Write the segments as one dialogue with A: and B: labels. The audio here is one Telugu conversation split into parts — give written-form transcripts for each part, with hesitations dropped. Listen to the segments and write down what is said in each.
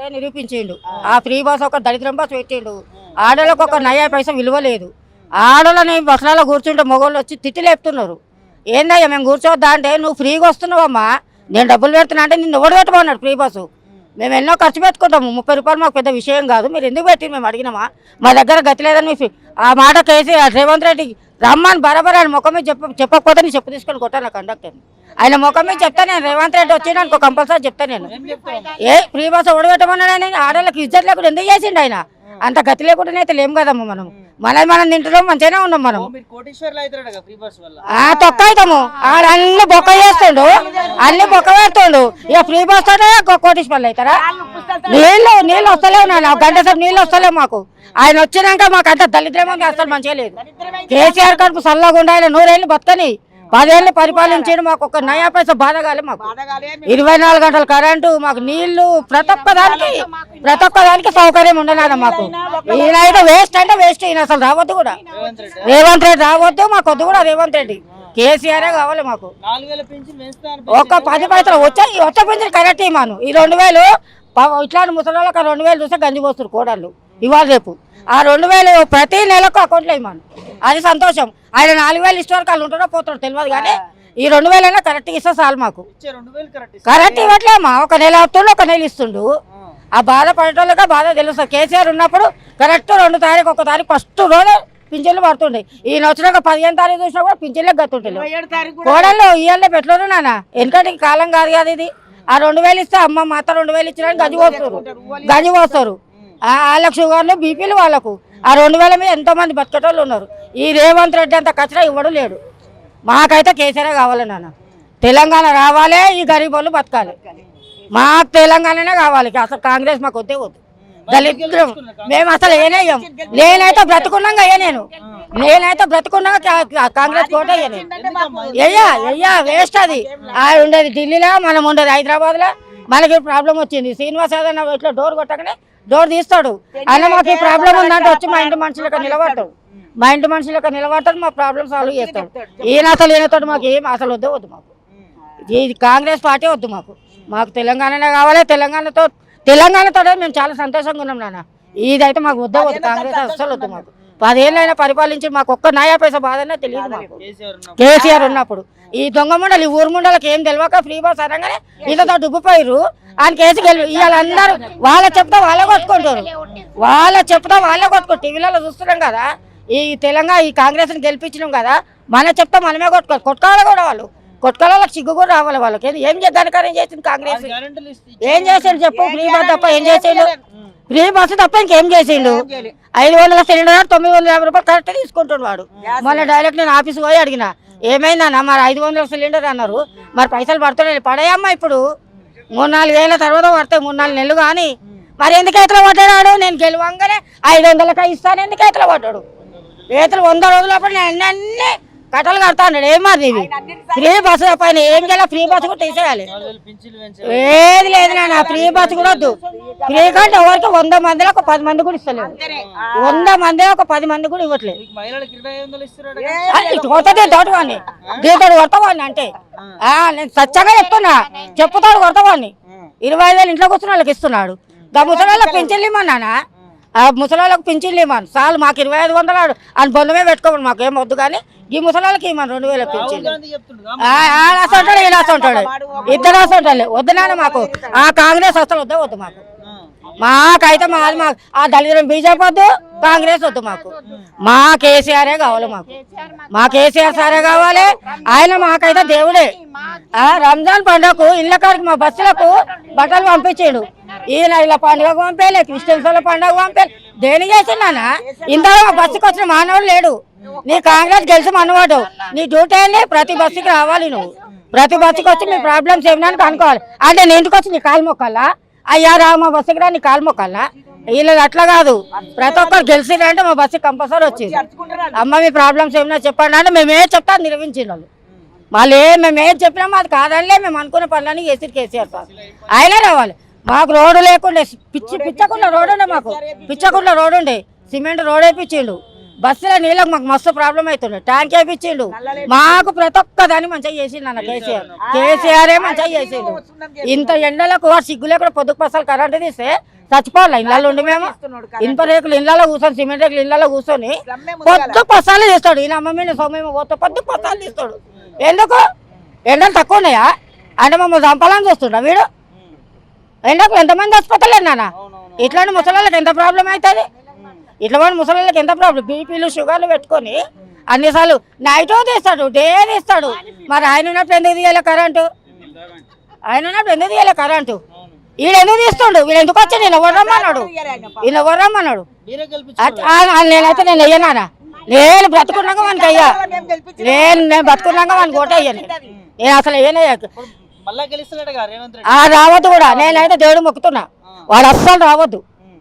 A: అదే నిరూపించిండు. ఆ ఫ్రీ బస్ ఒక దరిద్రం బస్ పెట్టిండు. ఆడోళ్ళకి ఒక నయా పైసా విలువ లేదు. ఆడోళ్ళని బస్సులలో కూర్చుంటే మగవాళ్ళు వచ్చి తిట్టి లేపుతున్నారు. ఏందయ్యా మేము కూర్చోవద్దా అంటే, నువ్వు ఫ్రీగా వస్తున్నావమ్మా, నేను డబ్బులు పెడుతున్నా అంటే నిన్ను ఎవడు పెట్టమన్నాడు ఫ్రీ బస్సు. మేము ఎన్నో ఖర్చు పెట్టుకుంటాము, 30 రూపాయలు మాకు పెద్ద విషయం కాదు, మీరు ఎందుకు పెట్టి మేము అడిగినామా, మా దగ్గర గతి లేదని ఆ మాట కేసి రేవంత్ రెడ్డి రమ్మని బరాబర్ ఆయన ముఖం మీద చెప్పకపోతే నేను చెప్పు తీసుకొని కొట్టాను కండక్టర్ని. ఆయన ముఖం మీద చెప్తా నేను, రేవంత్ రెడ్డి వచ్చిండు అనుకో కంపల్సరీ చెప్తా నేను. ఫ్రీ బస్ ఓడబెట్టమన్నాడు ఆయన. ఆడవాళ్ళకి ఇజ్జత్ లేకుండా ఎందుకు చేసిండు ఆయన? అంత గతి లేకుండా అయితే లేం కదమ్మా మనం. మనం తింటున్నాం, మంచిగానే ఉన్నాం మనం. తొక్క అవుతాము. ఆడ అన్ని బొక్క చేస్తుండు, అన్ని బొక్క పెడుతుండు. ఇక ఫ్రీ బస్ తోనే కోటీశ్వర్లు అవుతారా? నీళ్ళు వస్తలేవు నాన్న, గంట సేపు నీళ్ళు వస్తలేవు మాకు. ఆయన వచ్చినాక మాకు అంత దళిద్రమో అసలు మంచిగా లేదు. కేసీఆర్ కడుపు చల్లగా ఉండి ఆయన 100 ఏళ్ళు బతకని 10 ఏళ్ళు పరిపాలించాడు. మాకు ఒక నయా పైసా బాధ కాలే. మాకు 24 గంటల కరెంటు, మాకు నీళ్లు, ప్రతి ఒక్క దానికి సౌకర్యం ఉండలేదా మాకు. ఈయన అయితే వేస్ట్ అంటే వేస్ట్. ఈయన అసలు రావద్దు కూడా, రేవంత్ రెడ్డి రావద్దు, మాకు వద్దు కూడా రేవంత్ రెడ్డి. కేసీఆరే కావాలి మాకు. ఒక 10 పైసలు వచ్చే పింఛన్ కరెక్ట్ ఇవ్వను. ఈ 2000 ఇట్లాంటి ముసలిళ్ళకి 2000 చూస్తే గంజి పోస్తారు కోడళ్ళు ఇవాళ రేపు. ఆ 2000 ప్రతి నెలకు అకౌంట్లో ఇవ్వను, అది సంతోషం. ఆయన 4000 ఇష్టం వాళ్ళు ఉంటారో పోతారో తెలియదు, కానీ ఈ 2000 అయినా కరెక్ట్ ఇస్తే చాలు మాకు. కరెక్ట్ ఇవ్వట్లేమా, ఒక నెల అవుతుండు, ఒక నెల ఇస్తుండు. ఆ బాధ పడేటోళ్ళగా బాధ తెలుస్తుంది. కేసీఆర్ ఉన్నప్పుడు కరెక్ట్ 2 తారీఖు 1 తారీఖు ఫస్ట్ రోజు పింఛన్లు పడుతుండే. ఈయన వచ్చినాక 15 తారీఖు చూసినా కూడా పింఛన్లకు గతుంటే కోడళ్ళు ఇవాళ పెట్టలేదు నాన్న. ఎందుకంటే కాలం కాదు కదా ఇది. ఆ 2000 ఇస్తే అమ్మ మాత 2000 ఇచ్చినా గంజి పోస్తారు. వాళ్ళకు షుగర్లు బీపీలు వాళ్ళకు. ఆ 2000 మీద ఎంతోమంది బతికేటోళ్ళు ఉన్నారు. ఈ రేవంత్ రెడ్డి అంత కచరా ఇవ్వడం లేడు. మాకైతే కేసీఆర్ కావాలి నాన్న. తెలంగాణ రావాలి, ఈ గరీబ్ వాళ్ళు బతకాలి. మాకు తెలంగాణనే కావాలి. అసలు కాంగ్రెస్ మాకు వద్దే వద్దు. దళితులు మేము అసలు ఏనేయ్యాం. నేనైతే బ్రతుకున్నాగా నేనైతే బ్రతుకున్నాగా కాంగ్రెస్ కోట అయ్యా వేస్ట్. అది ఉండేది ఢిల్లీలో, మనం ఉండేది హైదరాబాద్లో. మనకి ప్రాబ్లం వచ్చింది. శ్రీనివాస్ యాదవ్ ఇట్లా డోర్ కొట్టగానే డోర్ తీస్తాడు. ఆయన మాకు ఈ ప్రాబ్లం ఉందంటే వచ్చి మా ఇంటి మనుషులకు నిలబడతాడు, మా ప్రాబ్లం సాల్వ్ చేస్తాడు. ఈయన అసలు ఈయనతో మాకు ఏం అసలు వద్దు మాకు. ఇది కాంగ్రెస్ పార్టీ వద్దు మాకు. మాకు తెలంగాణనే కావాలి. తెలంగాణతో మేము చాలా సంతోషంగా ఉన్నాం నాన్న. ఇదైతే మాకు వద్దు కాంగ్రెస్ అసలు వద్దు మాకు. 10 ఏళ్ళైనా పరిపాలించి మాకు ఒక్క నయా పైసా బాధనే తెలియదు మాకు కేసీఆర్ ఉన్నప్పుడు. ఈ దొంగ ముండలు, ఈ ఊరు ముండలకి ఏం తెలియక ఫ్రీ బస్ అనగానే వీళ్ళతో డుబ్బుపోయారు. ఆయన కేసు వీళ్ళందరూ వాళ్ళ చెప్తా వాళ్ళే కొట్టుకుంటారు. టీవీలలో చూస్తున్నాం కదా. ఈ తెలంగాణ ఈ కాంగ్రెస్ని గెలిపించినాం కదా, మన చెప్తా మనమే కొట్టుకోవాలి కూడా. వాళ్ళు కొట్టుకోవాళ్ళకి సిగ్గు కూడా రావాలి వాళ్ళకి. ఏం ఘనకార్యం చేసింది కాంగ్రెస్? ఏం చేసిండు చెప్పు? ఫ్రీ బస్ తప్ప ఏం చేసిండు? ఫ్రీ బస్సు తప్ప ఇంకేం చేసిండు? 500 సిలిండర్ 950 రూపాయలు కరెక్ట్ తీసుకుంటాడు వాడు. మొన్న డైరెక్ట్ నేను ఆఫీస్కి పోయి అడిగిన, ఏమైందన్న మరి 500 సిలిండర్ అన్నారు, మరి పైసలు పడుతున్నాయి. పడాయమ్మా ఇప్పుడు 3-4 ఏళ్ళ తర్వాత పడతాయి, 3-4 నెలలు. కానీ మరి ఎందుకు ఎట్లా పడ్డాడు? నేను గెలవంగానే 500కి ఇస్తాను, ఎందుకు ఎట్లా పడ్డాడు? రైతులు 100 రోజుల అన్నీ కట్టలు కడతా అన్నాడు. ఏమాది ఇవి ఫ్రీ బస్సు పైన ఏం చేయాలి? ఫ్రీ బస్సు కూడా తీసేయాలి. ఏది లేదు నాన్న, ఫ్రీ బస్సు కూడా వద్దు. ఫ్రీ కంటే ఎవరికి 100 మందిలో ఒక 10 మంది కూడా ఇస్తలేదు. 100 మందిలో ఒక 10 మంది కూడా ఇవ్వట్లేదు. పోతుంది తోటవాడిని, దీతోడు కొడతావాడిని అంటే నేను సచ్చగా చెప్పుతాడు కొడతావాడిని. 25,000 ఇంట్లో కూర్చున్న వాళ్ళకి ఇస్తున్నాడు. గా ముసలి వాళ్ళకి పింఛన్లు ఇమ్మన్నానా? ఆ ముసలాళ్ళకి పింఛన్లు ఇవ్వను చాలు. మాకు 2,500 అని బొందమే పెట్టుకోమని మాకు ఏం వద్దు. కానీ ఈ ముసలాళ్ళకి ఇవ్వను 2,000 పింఛన్లు. ఆడసంటాడు ఈడసంటాడు, ఇద్దరు వస్తుంటాడు. వద్దు నాన్న మాకు ఆ కాంగ్రెస్ అసలు వద్దు మాకు. మాకైతే మాకు ఆ దళితులను బీజేపీ వద్దు, కాంగ్రెస్ వద్దు మాకు. మా కేసీఆరే కావాలి మాకు. మా కేసీఆర్ సారే కావాలి. ఆయన మాకైతే దేవుడే. రంజాన్ పండుగకు ఇళ్ళ కాడికి మా బస్సులకు బట్టలు పంపించాడు. ఈయన ఇలా పండుగకు పంపేలే, క్రిస్టియన్స్ వాళ్ళ పండుగ పంపేలే. దేని చేసిండా? ఇంతలో మా బస్సుకి వచ్చిన మానవుడు లేడు. నీ కాంగ్రెస్ గెలిచి మనవాడు, నీ డ్యూటీ అయింది. ప్రతి బస్సుకి రావాలి నువ్వు. ప్రతి బస్సుకి వచ్చి మీ ప్రాబ్లమ్స్ ఏమన్నా కనుక్కోవాలి. అంటే నేను ఇంటికి వచ్చి నీ కాలు మొక్కాలా? అయ్యా రా మా బస్సుకి రా నీ కాలు మొక్కాలా? వీళ్ళది అట్లా కాదు. ప్రతి ఒక్కరు గెలిచిరంటే మా బస్సుకి కంపల్సరీ వచ్చింది. అమ్మ మీ ప్రాబ్లమ్స్ ఏమన్నా చెప్పండి అంటే మేమేం చెప్తా నిర్వహించిన వాళ్ళు. వాళ్ళు మేమేం చెప్పినా అది కాదనిలే. మేము అనుకున్న పనులని చేసి కేసీఆర్ సార్ ఆయనే రావాలి. మాకు రోడ్డు లేకుండే, పిచ్చకుండా రోడ్డు ఉండే. మాకు పిచ్చకుండా రోడ్డు ఉండే, సిమెంట్ రోడ్ వేయించిండు. బస్సులో నీళ్ళకి మాకు మస్తు ప్రాబ్లం అవుతుంది. ట్యాంక్ వేయించిండు మాకు, ప్రతి ఒక్క దాన్ని మంచిగా చేసిండు అన్న కేసీఆరే మంచిగా చేసిండు. ఇంత ఎండలకు సిగ్గులే కూడా పొద్దుకు పసాలు కరెంటు తీస్తే చచ్చిపోవాలి. ఇళ్ళలో ఉండి మేము ఇనుప రేకులు ఇళ్ళలో కూర్చొని, సిమెంట్ రేకులు ఇళ్ళలో కూర్చొని పొద్దు పసాలు తీస్తాడు. ఈయన అమ్మ మీద సోమేమో పోతే పొద్దు పసాలు తీస్తాడు. ఎందుకు ఎండలు తక్కువ ఉన్నాయా అంటే మమ్మల్ని చంపాలని చూస్తుండ వీడు. ఎండకు ఎంతమంది చచ్చిపోతలేదు నాన్న. ఇట్లాంటి ముసలాళ్ళకి ఎంత ప్రాబ్లం అవుతుంది? ఇట్లా ముసలిళ్ళకి ఎంత ప్రాబ్లం, బీపీలు షుగర్లు పెట్టుకొని అన్నిసార్లు నైట్ తీస్తాడు, డే తీస్తాడు. మరి ఆయన ఉన్నప్పుడు ఎందుకు తీయాలి కరెంటు? ఆయన ఉన్నప్పుడు ఎందుకు తీయాలి కరెంటు? వీడు ఎందుకు తీస్తుండు? వీడు ఎందుకు వచ్చాడు? ఈయన వర్రమ్మన్నాడు, ఈయన వర్రమ్మన్నాడు. నేనైతే నేను అయ్యానా? నేను బ్రతుకున్నాక మనకి అయ్యా, నేను బ్రతుకున్నాక మనకి ఓట అయ్యాను. నేను అసలు ఏనయ్యా రావద్దు కూడా. నేనైతే దేవుడు మొక్కుతున్నా, వాడు అస్సలు రావద్దు,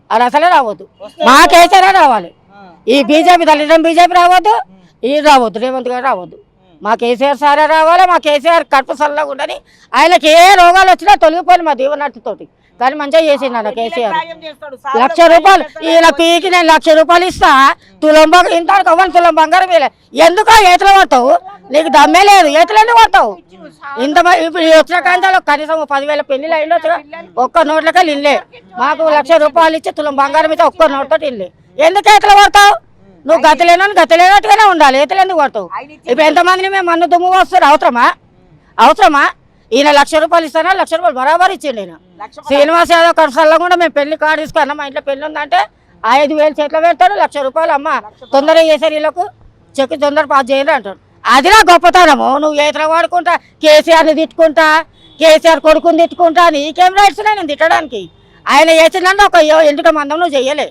A: వాడు అసలే రావద్దు. మా కేసీఆర్ రావాలి. ఈ బీజేపీ దళితం బీజేపీ రావద్దు, ఈ రావద్దు, రేవంత్ గారు రావద్దు. మా కేసీఆర్ సారే రావాలి. మా కేసీఆర్ కడుపు చల్లగా ఉండని, ఆయనకి ఏ రోగాలు వచ్చినా తొలగిపోయి మా దీవెనట్టుతోటి. కానీ మంచిగా చేసిండు అన్న కేసీఆర్. 1,00,000 రూపాయలు ఈయన పీకి నేను 1,00,000 రూపాయలు ఇస్తా, తులం ఇంత కవ్వని తులం బంగారం వేలే. ఎందుకో ఏతలు పడతావు? నీకు దమ్మే లేదు, ఏతలు ఎందుకు పడతావు? ఇంత ఇప్పుడు వచ్చిన కాంతాలో కనీసం 10,000 పెళ్లిళ్ళు అయిండొచ్చుగా. ఒక్క నోట్లకే ఇల్లే. మాకు 1,00,000 రూపాయలు ఇచ్చి తులం బంగారం అయితే ఒక్క నోట్తో ఇల్లే. ఎందుకు ఏతలు పడతావు? నువ్వు గతిలేనట్టుగానే ఉండాలి, ఏతలు ఎందుకు పడతావు? ఇప్పుడు ఎంతమందిని మేము మన్ను దుమ్ము వస్తారు? అవసరమా? ఈయన 1,00,000 రూపాయలు ఇస్తానా? 1,00,000 రూపాయలు బరాబర్ ఇచ్చిండు ఈయన. శ్రీనివాస్ యాదవ్ కరసల్లో కూడా మేము పెళ్లి కార్డు తీసుకున్నా. మా ఇంట్లో పెళ్లి ఉందంటే 5,000 చేతిలో పెడతాడు. 1,00,000 రూపాయలు అమ్మ తొందరగా చేశారు, వీళ్ళకు చెక్కి తొందర పాస్ చేయండి అంటాడు. అది నా గొప్పతనము. నువ్వు ఏతలు వాడుకుంటా, కేసీఆర్ని తిట్టుకుంటా, కేసీఆర్ కొడుకుని తిట్టుకుంటా, నీకేం రైట్స్ నేను తిట్టడానికి? ఆయన చేసిందంటే ఒక ఎండుక మందం నువ్వు చెయ్యలే.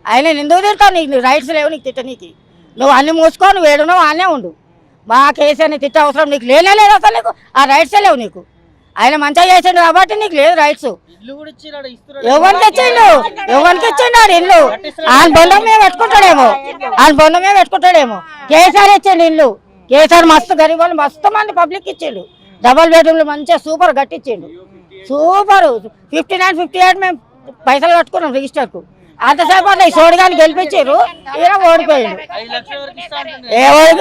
A: ఆయన ఎందుకు తింటావు? నీకు రైట్స్ లేవు నీకు తిట్టనీకి. నువ్వు అన్ని మూసుకో, నువ్వు ఏడున్నావు ఆనే ఉండు. మా కేసీఆర్ని తిట్టే అవసరం నీకు లేనే లేదు, అసలు నీకు ఆ రైట్సే లేవు నీకు. ఆయన మంచిగా చేసిండు కాబట్టి నీకు లేదు రైట్స్. ఎవరికి ఇచ్చిండు? ఆడు ఇల్లు ఆయన బొండం మీద పెట్టుకుంటాడేమో. కేసీఆర్ ఇచ్చిండు ఇల్లు. కేసీఆర్ మస్తు గరీబ్ వాళ్ళు మస్తు మంది పబ్లిక్ ఇచ్చిండు. డబల్ బెడ్రూమ్లు మంచిగా సూపర్ కట్టించిండు. సూపర్ 59, 58 మేము పైసలు కట్టుకున్నాం రిజిస్టర్కు. అంతసేపు అట్లా ఈ సోడిగాని గెలిపించారు, ఈయన ఓడిపోయాడు.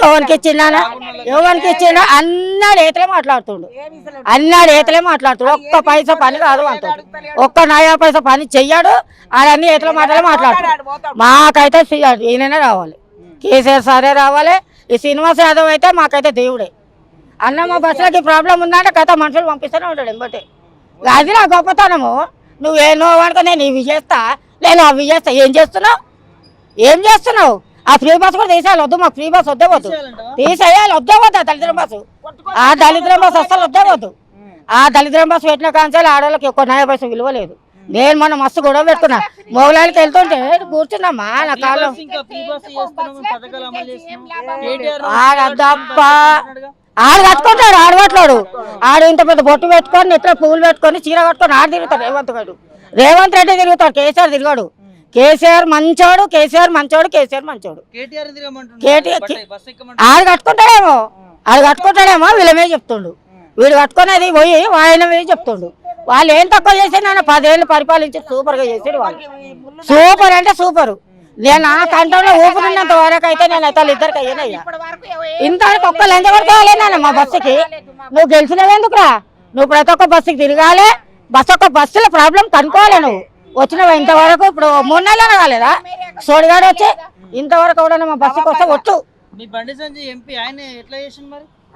A: ఎవరికి ఇచ్చిండా? అన్నాడు ఏతలే మాట్లాడుతుండు. ఒక్క పైసా పని కాదు అంటాడు. ఒక్క నయా పైసా పని చెయ్యాడు. అన్నీ ఏతల మాట్లాడుతాడు. మాకైతే ఈయననే రావాలి, కేసీఆర్ సారే రావాలి. ఈ శ్రీనివాస్ యాదవ్ అయితే మాకైతే దేవుడే. అన్న మా బస్సులకి ప్రాబ్లం ఉందంటే కథ మనుషులు పంపిస్తూనే ఉంటాడు ఎంబటే. అది నా గొప్పతనము. నువ్వేనో అనుకో, నేను ఇవి చేస్తా, నేను అవి చేస్తా. ఏం చేస్తున్నావు? ఆ ఫ్రీ బస్ కూడా తీసేయాలి. వద్దు, మాకు ఫ్రీ బస్ వద్దు, తీసేయాలి. వద్దు దళిద్రం బస్సు. ఆ దళిద్రం బస్సు అస్సలు వద్దు. ఆ దళిద్రం బస్సు పెట్టిన కాంచాలి ఆడవాళ్ళకి ఒక్క 9 పైసలు విలువ లేదు. నేను మొన్న మస్తు గొడవ పెట్టుకున్నా. మొగలానికి వెళ్తుంటే కూర్చున్నామా నా కాలం. ఆడు కట్టుకుంటాడు, ఆడవట్లాడు. ఆడు ఇంత పెద్ద బొట్టు పెట్టుకొని, నెత్తిలో పువ్వులు పెట్టుకొని, చీర కట్టుకొని ఆడు తిరుగుతాడు. రేవంత్ రెడ్డి తిరుగుతాడు, కేసీఆర్ తిరిగాడు. కేసీఆర్ మంచోడు. ఆడు కట్టుకుంటాడేమో వీళ్ళమే చెప్తుండు. వీడు కట్టుకునేది పోయి ఆయనమే చెప్తుండు. వాళ్ళు ఏం తక్కువ చేసి నన్ను 10 ఏళ్ళు పరిపాలించి సూపర్గా చేసాడు వాళ్ళు. సూపర్ అంటే సూపరు. నేను నా కంటంలో ఊపిరినంత వరకు అయితే నేనైతే వాళ్ళిద్దరికి అయ్యానయ్యా. ఇంత ఒక్కళ్ళు ఎంతవరకు కాలేనా మా బస్సుకి? నువ్వు గెలిచినవెందుకురా? నువ్వు ప్రతి ఒక్క బస్సుకి తిరగాలి. ఒక్క బస్సులో ప్రాబ్లం కనుక్కోవాలి. నువ్వు వచ్చినవా ఇంతవరకు? ఇప్పుడు 3 నెలలు కాలేదా సోడిగాడు వచ్చి? ఇంతవరకు కూడా మా బస్సుకి వస్తే వచ్చు.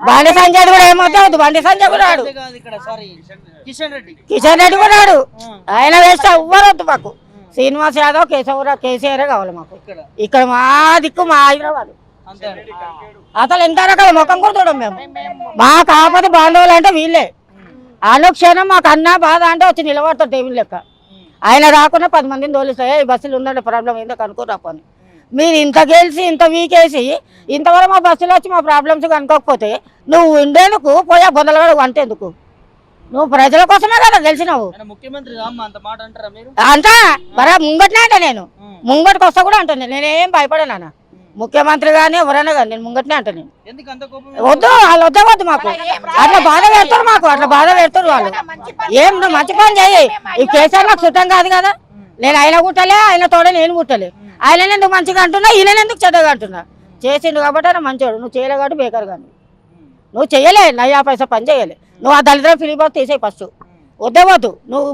A: బండి సంజయ్ కూడా ఏమవుతావు? బండి సంజయ్ కూడా రాడు, కిషన్ రెడ్డి కూడా రాడు. ఆయన వేస్తే ఎవ్వరొద్దు మాకు. శ్రీనివాస్ యాదవ్, కేసీఆర్ కావాలి మాకు. ఇక్కడ మా దిక్కు మా హైదరాబాద్. అసలు ఎంత రకాల ముఖం కూడా చూడం మేము. మా కాకపోతే బాంధవులు అంటే వీళ్ళే. అనుక్షణం మాకు అన్నా బాధ అంటే వచ్చి నిలబడతారు టేబుల్ లెక్క. ఆయన రాకుండా 10 మందిని తోలిస్తాయి. ఈ బస్సులు ఉందంటే ప్రాబ్లం ఏందో కనుక్కోరాపని. మీరు ఇంత గెలిచి ఇంత వీకేసి ఇంతవరకు మా బస్సులో వచ్చి మా ప్రాబ్లమ్స్ కనుక్కోకపోతే నువ్వు ఉండేందుకు పోయా బొందలగడ అంటేందుకు? నువ్వు ప్రజల కోసమే కదా తెలిసినావు. అంటా మరా ముంగట్నే అంటే నేను ముంగటికి వస్తా కూడా అంటాను. నేనేం భయపడాను. ముఖ్యమంత్రి కానీ ఎవరైనా కానీ నేను ముంగట్నే అంటాను. నేను వద్దు, వాళ్ళు వద్దు మాకు. అట్లా బాధ పెడతారు వాళ్ళు. ఏం నువ్వు మంచి పని చేయి. ఈ కేసీఆర్ నాకు చుట్టం కాదు కదా. నేను ఆయన కుట్టలే, ఆయన తోడే నేను కుట్టలే. ఆయన ఎందుకు మంచిగా అంటున్నా, ఈయన ఎందుకు చెడ్డగా అంటున్నా? చేసిండు కాబట్టి ఆయన మంచోడు, నువ్వు చేయలే కాబట్టి బేకారు కానీ నువ్వు చేయలే, నయ్యా పైసా పని చేయలే. నువ్వు ఆ దళిద్రం ఫ్రీ బస్ తీసేయి ఫస్ట్, వద్దే వద్దు. నువ్వు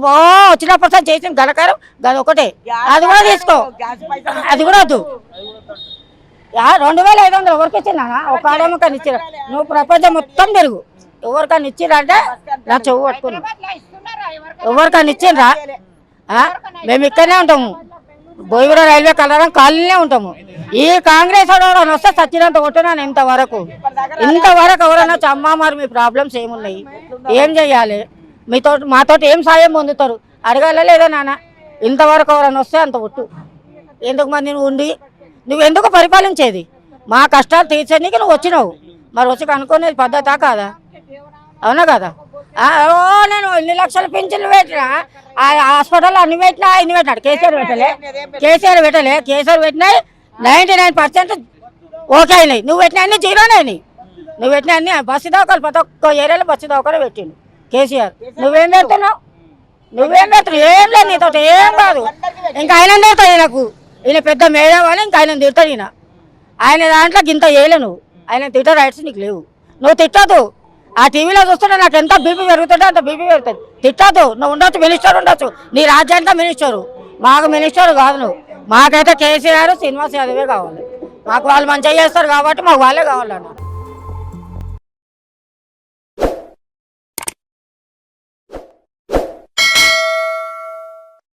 A: వచ్చినప్పుడు చేసిన ఘనకారం అది ఒకటే, అది కూడా తీసుకో, అది కూడా వద్దు. 2500 ఎవరికి ఇచ్చినా? ఒక ఆడమ్మకని ఇచ్చిరా? నువ్వు ప్రపంచం మొత్తం తిరుగు, ఎవరికన్నా ఇచ్చిరంటే నా చెవు పట్టుకున్నా. ఎవరికన్నా ఇచ్చిండ్రా? మేము ఇక్కడనే ఉంటాము, బోయిగూడ రైల్వే కలరం కాలనీనే ఉంటాము. ఈ కాంగ్రెస్ వాడు వస్తే సచ్చినంత కొట్టున్నాను. ఇంతవరకు ఎవరన్నా అమ్మా మరి మీ ప్రాబ్లమ్స్ ఏమున్నాయి, ఏం చెయ్యాలి, మాతో ఏం సాయం పొందుతారు అడగాల లేదా నాన్న? ఇంతవరకు ఎవరన్నా వస్తే అంత కొట్టు. ఎందుకు మరి నువ్వు ఉండి నువ్వు ఎందుకు పరిపాలించేది? మా కష్టాలు తీర్చడానికి నువ్వు వచ్చినావు, మరి వచ్చి కనుక్కునేది పద్ధతా కాదా? అవునా కదా? నేను ఇన్ని లక్షల పింఛన్లు పెట్టినా, హాస్పిటల్ అన్ని పెట్టినా, ఇన్ని పెట్టినాడు. కేసీఆర్ పెట్టలే. కేసీఆర్ పెట్టినాయి 99% ఓకే అయినాయి. నువ్వు పెట్టిన అన్ని జీరోనే అయినాయి. నువ్వు పెట్టిన అన్ని బస్సు దవాఖాలు ప్రతి ఒక్క ఏరియాలో బస్సు దవాఖాలు పెట్టిండు కేసీఆర్. నువ్వేం పెడుతున్నావు? ఏం లేదు, నీతో ఏం కాదు. ఇంకా ఆయన తిడతాడు, నాకు ఈయన పెద్ద మేడవాళ్ళు, ఇంకా ఆయన తిడతాడు. ఆయన దాంట్లో ఇంత వేయలే నువ్వు, ఆయన తిట్ట రైట్స్ నీకు లేవు. నువ్వు తిట్టదు. ఆ టీవీలో చూస్తుంటే నాకు ఎంత బీపీ పెరుగుతుంటే అంత బీపీ పెరుగుతుంది. తిట్టదు. నువ్వు ఉండొచ్చు, మినిస్టర్ ఉండొచ్చు, నీ రాజ్యానికి మినిస్టరు, మాకు మినిస్టర్ కాదు నువ్వు. మాకైతే కేసీఆర్ శ్రీనివాస్ యాదవే కావాలి. మాకు వాళ్ళు మంచిగా చేస్తారు కాబట్టి మాకు వాళ్ళే కావాలన్నా.